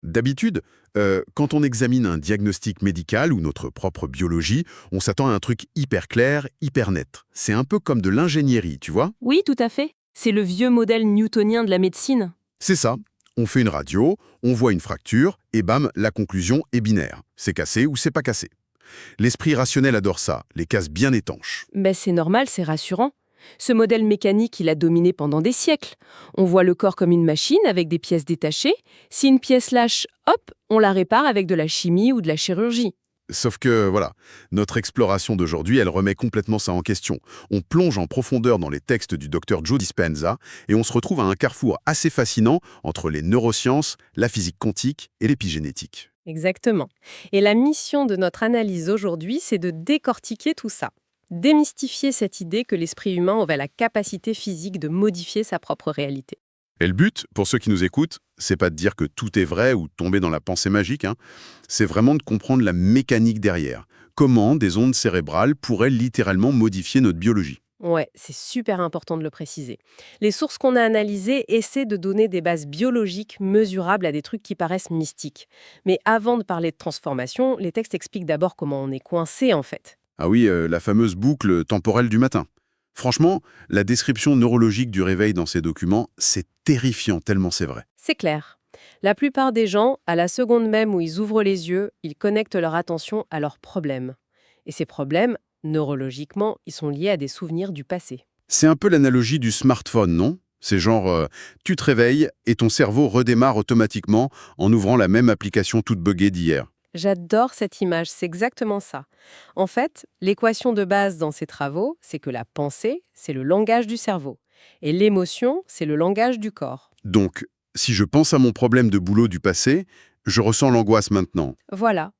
D'habitude, quand on examine un diagnostic médical ou notre propre biologie, on s'attend à un truc hyper clair, hyper net. C'est un peu comme de l'ingénierie, tu vois? Oui, tout à fait. C'est le vieux modèle newtonien de la médecine. C'est ça. On fait une radio, on voit une fracture, et bam, la conclusion est binaire. C'est cassé ou c'est pas cassé. L'esprit rationnel adore ça, les cases bien étanches. Mais c'est normal, c'est rassurant. Ce modèle mécanique, il a dominé pendant des siècles. On voit le corps comme une machine avec des pièces détachées. Si une pièce lâche, hop, on la répare avec de la chimie ou de la chirurgie. Sauf que, voilà, notre exploration d'aujourd'hui, elle remet complètement ça en question. On plonge en profondeur dans les textes du docteur Joe Dispenza et on se retrouve à un carrefour assez fascinant entre les neurosciences, la physique quantique et l'épigénétique. Exactement. Et la mission de notre analyse aujourd'hui, c'est de décortiquer tout ça. Démystifier cette idée que l'esprit humain aurait la capacité physique de modifier sa propre réalité. Et le but, pour ceux qui nous écoutent, c'est pas de dire que tout est vrai ou de tomber dans la pensée magique, hein. C'est vraiment de comprendre la mécanique derrière. Comment des ondes cérébrales pourraient littéralement modifier notre biologie. Ouais, c'est super important de le préciser. Les sources qu'on a analysées essaient de donner des bases biologiques mesurables à des trucs qui paraissent mystiques. Mais avant de parler de transformation, les textes expliquent d'abord comment on est coincé en fait. Ah oui, la fameuse boucle temporelle du matin. Franchement, la description neurologique du réveil dans ces documents, c'est terrifiant tellement c'est vrai. C'est clair. La plupart des gens, à la seconde même où ils ouvrent les yeux, ils connectent leur attention à leurs problèmes. Et ces problèmes, neurologiquement, ils sont liés à des souvenirs du passé. C'est un peu l'analogie du smartphone, non? C'est genre, tu te réveilles et ton cerveau redémarre automatiquement en ouvrant la même application toute buggée d'hier. J'adore cette image, c'est exactement ça. En fait, l'équation de base dans ces travaux, c'est que la pensée, c'est le langage du cerveau. Et l'émotion, c'est le langage du corps. Donc, si je pense à mon problème de boulot du passé, je ressens l'angoisse maintenant. Voilà.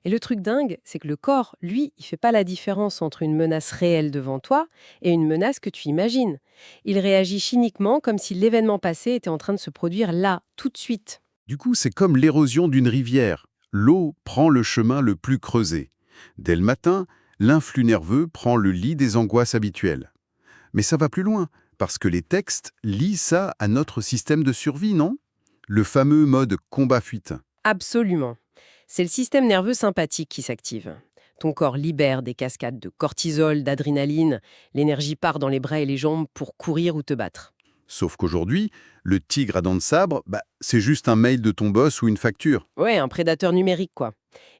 Et le truc dingue, c'est que le corps, lui, il fait pas la différence entre une menace réelle devant toi et une menace que tu imagines. Il réagit chimiquement comme si l'événement passé était en train de se produire là, tout de suite. Du coup, c'est comme l'érosion d'une rivière. L'eau prend le chemin le plus creusé. Dès le matin, l'influx nerveux prend le lit des angoisses habituelles. Mais ça va plus loin, parce que les textes lient ça à notre système de survie, non? Le fameux mode combat-fuite. Absolument. C'est le système nerveux sympathique qui s'active. Ton corps libère des cascades de cortisol, d'adrénaline. L'énergie part dans les bras et les jambes pour courir ou te battre. Sauf qu'aujourd'hui, le tigre à dents de sabre, c'est juste un mail de ton boss ou une facture. Ouais, un prédateur numérique, quoi.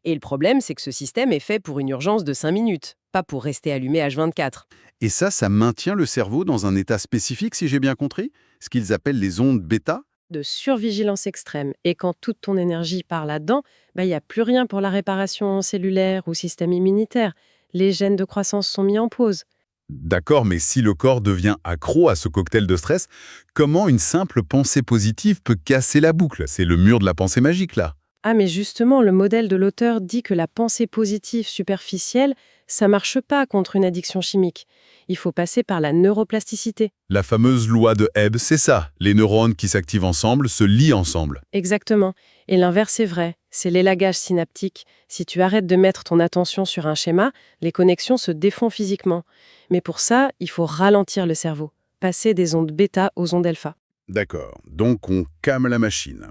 Et le problème, c'est que ce système est fait pour une urgence de 5 minutes, pas pour rester allumé H24. Et ça maintient le cerveau dans un état spécifique, si j'ai bien compris, ce qu'ils appellent les ondes bêta. De survigilance extrême. Et quand toute ton énergie part là-dedans, il n'y a plus rien pour la réparation cellulaire ou système immunitaire. Les gènes de croissance sont mis en pause. D'accord, mais si le corps devient accro à ce cocktail de stress, comment une simple pensée positive peut casser la boucle? C'est le mur de la pensée magique, là. Ah, mais justement, le modèle de l'auteur dit que la pensée positive superficielle, ça marche pas contre une addiction chimique. Il faut passer par la neuroplasticité. La fameuse loi de Hebb, c'est ça. Les neurones qui s'activent ensemble se lient ensemble. Exactement. Et l'inverse est vrai. C'est l'élagage synaptique. Si tu arrêtes de mettre ton attention sur un schéma, les connexions se défont physiquement. Mais pour ça, il faut ralentir le cerveau. Passer des ondes bêta aux ondes alpha. D'accord, donc on calme la machine.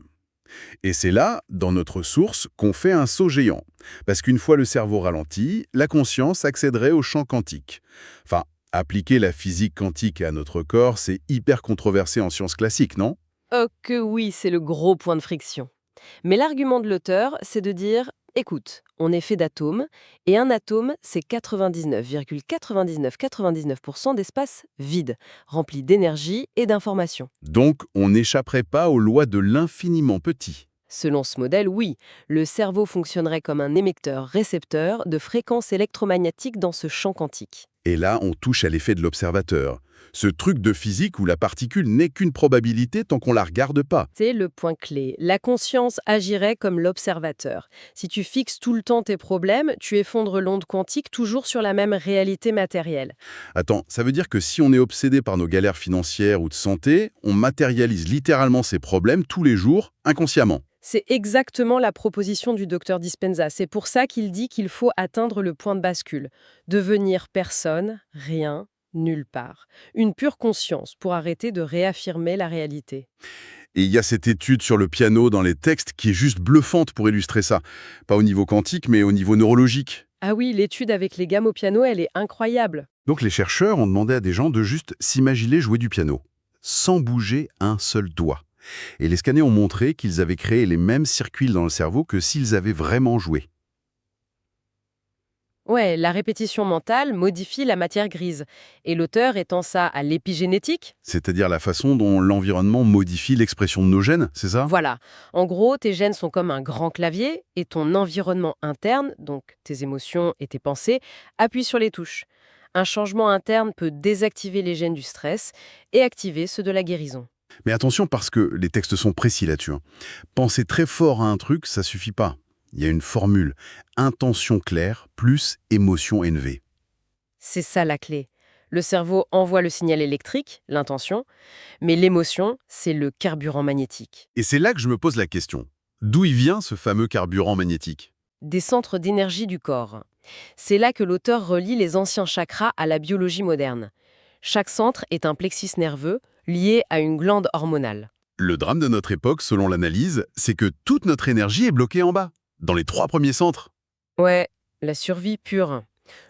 Et c'est là, dans notre source, qu'on fait un saut géant. Parce qu'une fois le cerveau ralenti, la conscience accéderait au champ quantique. Enfin, appliquer la physique quantique à notre corps, c'est hyper controversé en sciences classiques, non? Oh que oui, c'est le gros point de friction. Mais l'argument de l'auteur, c'est de dire, écoute, on est fait d'atomes, et un atome, c'est 99,9999% d'espace vide, rempli d'énergie et d'informations. Donc, on n'échapperait pas aux lois de l'infiniment petit. Selon ce modèle, oui, le cerveau fonctionnerait comme un émetteur-récepteur de fréquences électromagnétiques dans ce champ quantique. Et là, on touche à l'effet de l'observateur. Ce truc de physique où la particule n'est qu'une probabilité tant qu'on la regarde pas. C'est le point clé. La conscience agirait comme l'observateur. Si tu fixes tout le temps tes problèmes, tu effondres l'onde quantique toujours sur la même réalité matérielle. Attends, ça veut dire que si on est obsédé par nos galères financières ou de santé, on matérialise littéralement ces problèmes tous les jours, inconsciemment. C'est exactement la proposition du docteur Dispenza. C'est pour ça qu'il dit qu'il faut atteindre le point de bascule. Devenir personne, rien, nulle part. Une pure conscience pour arrêter de réaffirmer la réalité. Et il y a cette étude sur le piano dans les textes qui est juste bluffante pour illustrer ça. Pas au niveau quantique, mais au niveau neurologique. Ah oui, l'étude avec les gammes au piano, elle est incroyable. Donc les chercheurs ont demandé à des gens de juste s'imaginer jouer du piano, sans bouger un seul doigt. Et les scanners ont montré qu'ils avaient créé les mêmes circuits dans le cerveau que s'ils avaient vraiment joué. Ouais, la répétition mentale modifie la matière grise. Et l'auteur étend ça à l'épigénétique. C'est-à-dire la façon dont l'environnement modifie l'expression de nos gènes, c'est ça? Voilà. En gros, tes gènes sont comme un grand clavier et ton environnement interne, donc tes émotions et tes pensées, appuient sur les touches. Un changement interne peut désactiver les gènes du stress et activer ceux de la guérison. Mais attention parce que les textes sont précis là-dessus, hein. Penser très fort à un truc, ça suffit pas. Il y a une formule. Intention claire plus émotion élevée. C'est ça la clé. Le cerveau envoie le signal électrique, l'intention, mais l'émotion, c'est le carburant magnétique. Et c'est là que je me pose la question. D'où il vient ce fameux carburant magnétique? Des centres d'énergie du corps. C'est là que l'auteur relie les anciens chakras à la biologie moderne. Chaque centre est un plexus nerveux lié à une glande hormonale. Le drame de notre époque, selon l'analyse, c'est que toute notre énergie est bloquée en bas, dans les 3 premiers centres. Ouais, la survie pure.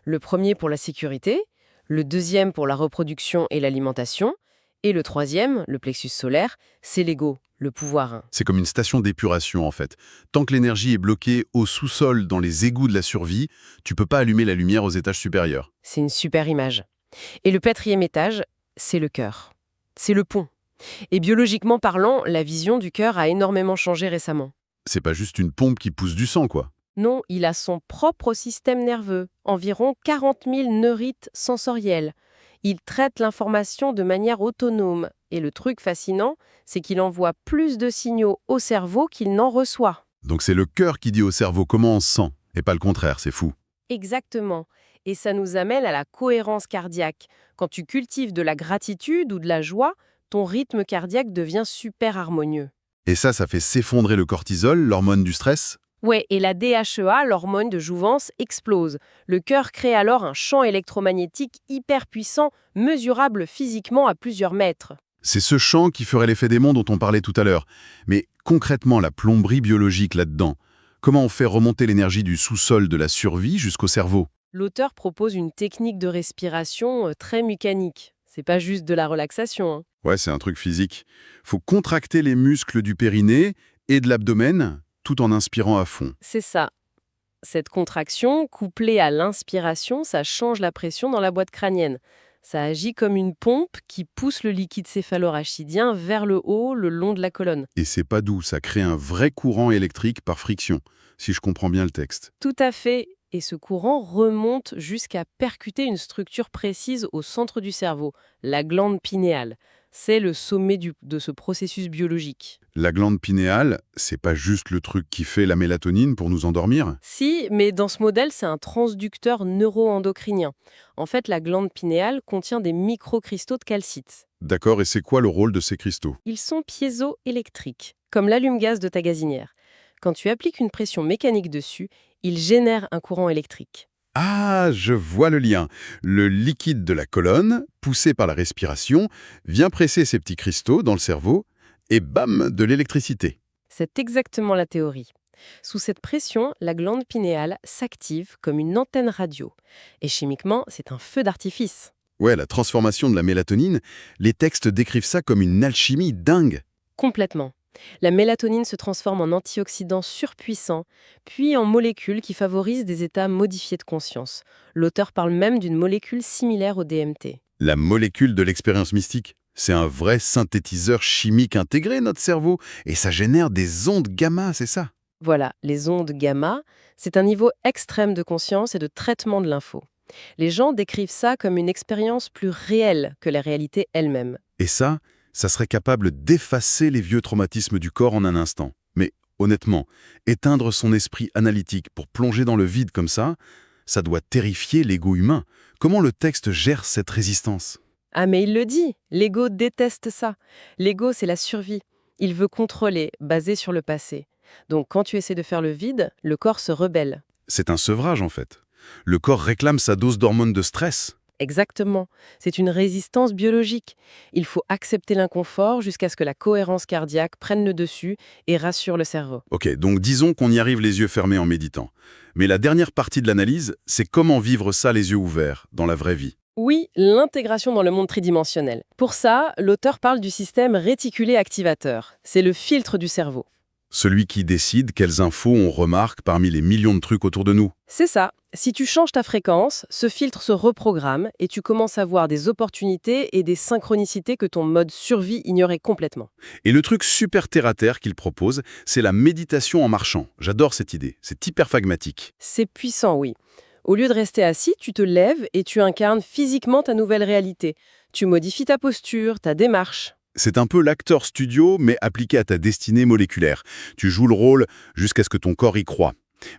Le premier pour la sécurité, le deuxième pour la reproduction et l'alimentation, et le troisième, le plexus solaire, c'est l'ego, le pouvoir. C'est comme une station d'épuration en fait. Tant que l'énergie est bloquée au sous-sol dans les égouts de la survie, tu peux pas allumer la lumière aux étages supérieurs. C'est une super image. Et le quatrième étage, c'est le cœur. C'est le pont. Et biologiquement parlant, la vision du cœur a énormément changé récemment. C'est pas juste une pompe qui pousse du sang quoi. Non, il a son propre système nerveux, environ 40 000 neurites sensoriels. Il traite l'information de manière autonome. Et le truc fascinant, c'est qu'il envoie plus de signaux au cerveau qu'il n'en reçoit. Donc c'est le cœur qui dit au cerveau comment on se sent, et pas le contraire, c'est fou. Exactement. Et ça nous amène à la cohérence cardiaque. Quand tu cultives de la gratitude ou de la joie, ton rythme cardiaque devient super harmonieux. Et ça fait s'effondrer le cortisol, l'hormone du stress. Ouais, et la DHEA, l'hormone de jouvence, explose. Le cœur crée alors un champ électromagnétique hyper puissant, mesurable physiquement à plusieurs mètres. C'est ce champ qui ferait l'effet démon dont on parlait tout à l'heure. Mais concrètement, la plomberie biologique là-dedans, comment on fait remonter l'énergie du sous-sol de la survie jusqu'au cerveau? L'auteur propose une technique de respiration très mécanique. C'est pas juste de la relaxation, hein. Ouais, c'est un truc physique. Faut contracter les muscles du périnée et de l'abdomen tout en inspirant à fond. C'est ça. Cette contraction, couplée à l'inspiration, ça change la pression dans la boîte crânienne. Ça agit comme une pompe qui pousse le liquide céphalorachidien vers le haut, le long de la colonne. Et c'est pas doux, ça crée un vrai courant électrique par friction, si je comprends bien le texte. Tout à fait. Et ce courant remonte jusqu'à percuter une structure précise au centre du cerveau, la glande pinéale. C'est le sommet de ce processus biologique. La glande pinéale, c'est pas juste le truc qui fait la mélatonine pour nous endormir? Si, mais dans ce modèle, c'est un transducteur neuro-endocrinien. En fait, la glande pinéale contient des microcristaux de calcite. D'accord, et c'est quoi le rôle de ces cristaux? Ils sont piézoélectriques, comme l'allume-gaz de ta gazinière. Quand tu appliques une pression mécanique dessus, il génère un courant électrique. Ah, je vois le lien. Le liquide de la colonne, poussé par la respiration, vient presser ces petits cristaux dans le cerveau, et bam, de l'électricité. C'est exactement la théorie. Sous cette pression, la glande pinéale s'active comme une antenne radio. Et chimiquement, c'est un feu d'artifice. Ouais, la transformation de la mélatonine, les textes décrivent ça comme une alchimie dingue. Complètement. La mélatonine se transforme en antioxydant surpuissant, puis en molécule qui favorise des états modifiés de conscience. L'auteur parle même d'une molécule similaire au DMT. La molécule de l'expérience mystique, c'est un vrai synthétiseur chimique intégré, notre cerveau, et ça génère des ondes gamma, c'est ça? Voilà, les ondes gamma, c'est un niveau extrême de conscience et de traitement de l'info. Les gens décrivent ça comme une expérience plus réelle que la réalité elle-même. Et ça serait capable d'effacer les vieux traumatismes du corps en un instant. Mais honnêtement, éteindre son esprit analytique pour plonger dans le vide comme ça doit terrifier l'ego humain. Comment le texte gère cette résistance? Ah mais il le dit, l'ego déteste ça. L'ego, c'est la survie. Il veut contrôler, basé sur le passé. Donc quand tu essaies de faire le vide, le corps se rebelle. C'est un sevrage en fait. Le corps réclame sa dose d'hormones de stress. Exactement. C'est une résistance biologique. Il faut accepter l'inconfort jusqu'à ce que la cohérence cardiaque prenne le dessus et rassure le cerveau. Ok, donc disons qu'on y arrive les yeux fermés en méditant. Mais la dernière partie de l'analyse, c'est comment vivre ça les yeux ouverts, dans la vraie vie. Oui, l'intégration dans le monde tridimensionnel. Pour ça, l'auteur parle du système réticulé activateur. C'est le filtre du cerveau. Celui qui décide quelles infos on remarque parmi les millions de trucs autour de nous. C'est ça. Si tu changes ta fréquence, ce filtre se reprogramme et tu commences à voir des opportunités et des synchronicités que ton mode survie ignorait complètement. Et le truc super terre-à-terre qu'il propose, c'est la méditation en marchant. J'adore cette idée, c'est hyper pragmatique. C'est puissant, oui. Au lieu de rester assis, tu te lèves et tu incarnes physiquement ta nouvelle réalité. Tu modifies ta posture, ta démarche. C'est un peu l'acteur studio, mais appliqué à ta destinée moléculaire. Tu joues le rôle jusqu'à ce que ton corps y croit.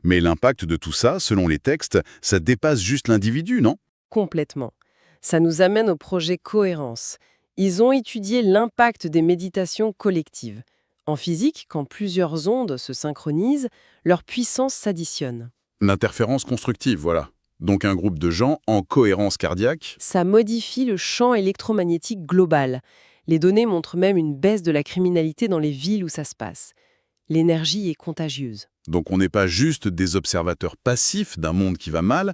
Mais l'impact de tout ça, selon les textes, ça dépasse juste l'individu, non? Complètement. Ça nous amène au projet Cohérence. Ils ont étudié l'impact des méditations collectives. En physique, quand plusieurs ondes se synchronisent, leur puissance s'additionne. L'interférence constructive, voilà. Donc un groupe de gens en cohérence cardiaque. Ça modifie le champ électromagnétique global. Les données montrent même une baisse de la criminalité dans les villes où ça se passe. L'énergie est contagieuse. Donc on n'est pas juste des observateurs passifs d'un monde qui va mal,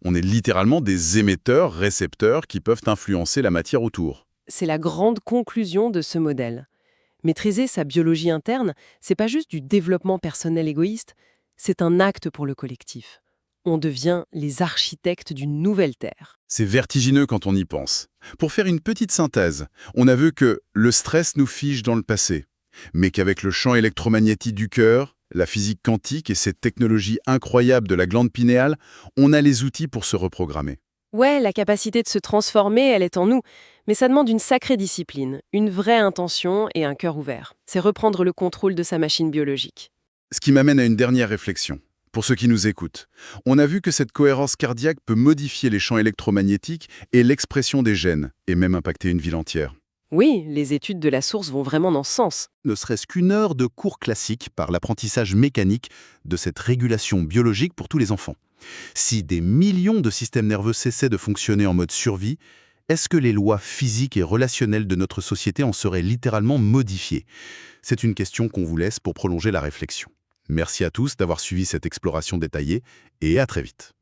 on est littéralement des émetteurs, récepteurs qui peuvent influencer la matière autour. C'est la grande conclusion de ce modèle. Maîtriser sa biologie interne, c'est pas juste du développement personnel égoïste, c'est un acte pour le collectif. On devient les architectes d'une nouvelle Terre. C'est vertigineux quand on y pense. Pour faire une petite synthèse, on a vu que le stress nous fige dans le passé, mais qu'avec le champ électromagnétique du cœur, la physique quantique et cette technologie incroyable de la glande pinéale, on a les outils pour se reprogrammer. Ouais, la capacité de se transformer, elle est en nous, mais ça demande une sacrée discipline, une vraie intention et un cœur ouvert. C'est reprendre le contrôle de sa machine biologique. Ce qui m'amène à une dernière réflexion. Pour ceux qui nous écoutent, on a vu que cette cohérence cardiaque peut modifier les champs électromagnétiques et l'expression des gènes, et même impacter une ville entière. Oui, les études de la source vont vraiment dans ce sens. Ne serait-ce qu'une heure de cours classique par l'apprentissage mécanique de cette régulation biologique pour tous les enfants. Si des millions de systèmes nerveux cessaient de fonctionner en mode survie, est-ce que les lois physiques et relationnelles de notre société en seraient littéralement modifiées? C'est une question qu'on vous laisse pour prolonger la réflexion. Merci à tous d'avoir suivi cette exploration détaillée et à très vite.